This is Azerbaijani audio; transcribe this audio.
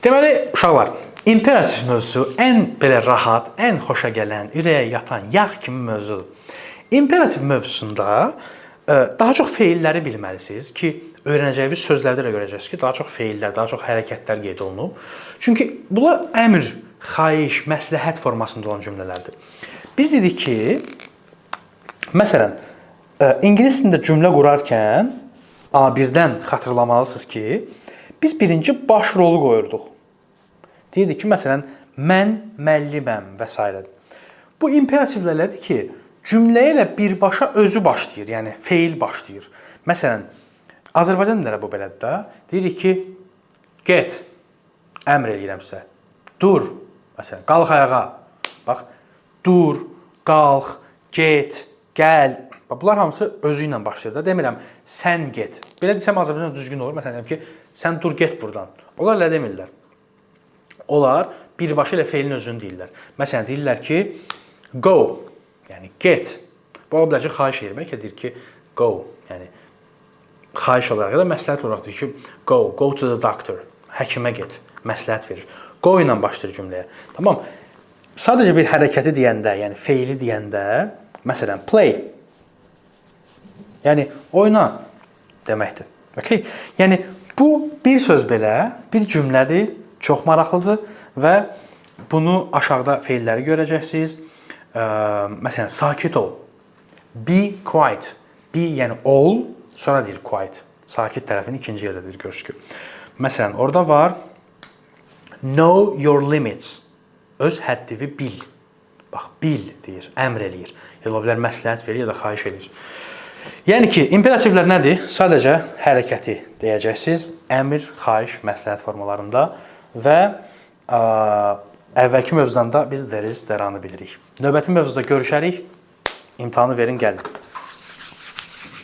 Deməli, uşaqlar, imperativ mövzusu ən belə rahat, ən xoşa gələn, ürəyə yatan yağ kimi mövzudur. İmperativ mövzusunda daha çox feilləri bilməlisiniz ki, öyrənəcəyiniz sözlərdə də görəcəksiniz ki, daha çox feillər, daha çox hərəkətlər qeyd olunub. Çünki bunlar əmr, xahiş, məsləhət formasında olan cümlələrdir. Biz dedik ki, məsələn, ingilis dilində cümlə qurarkən A1-dən xatırlamalısınız ki, biz birinci baş rolu qoyurduq. Deyirdik ki, məsələn, mən müəlliməm və s. Bu imperativlərdir ki, cümləyə ilə birbaşa özü başlayır, yəni feil başlayır. Məsələn, Azərbaycan dilində bu belədir də. Deyirik ki, get, əmr eləyirəm sizə. Dur, məsələn, qalx ayağa. Bax, dur, qalx, get, gəl. Bunlar hamısı özü ilə başlayır da. Demirəm, sən get. Belə desəm Azərbaycan düzgün olur. Məsələn, deyirəm ki, sən dur, get buradan. Onlar elə demirlər. Onlar birbaşa ilə feilin özünü deyirlər. Məsələn, deyirlər ki, go, yəni get. Bu ola bilər ki, xahiş edir. Bəlkə deyir ki, go, yəni xahiş olaraq ya da məsləhət olaraq deyir ki, go to the doctor. Həkimə get, məsləhət verir. Go ilə başlayır cümləyə. Tamam. Sadəcə bir hərəkəti deyəndə, yəni feili deyəndə, məsələn, play. Yəni oyna deməkdir. Okay? Yəni bu bir söz belə, bir cümlədir, çox maraqlıdır və bunu aşağıda feilləri görəcəksiniz. Məsələn, sakit ol. Be quiet. Be yəni ol, sonra deyir quiet. Sakit tərəfin ikinci yerdədir görürsünüz ki. Məsələn, orada var know your limits. Öz həddini bil. Bax, bil deyir, əmr eləyir. Ya da bilər məsləhət verir ya da xahiş edir. Yəni ki, imperativlər nədir? Sadəcə hərəkəti deyəcəksiniz. Əmr, xahiş, məsləhət formalarında və əvvəlki mövzudan da biz there is, there are-nı bilirik. Növbəti mövzuda görüşərik. İmtahanı verin, gəlin.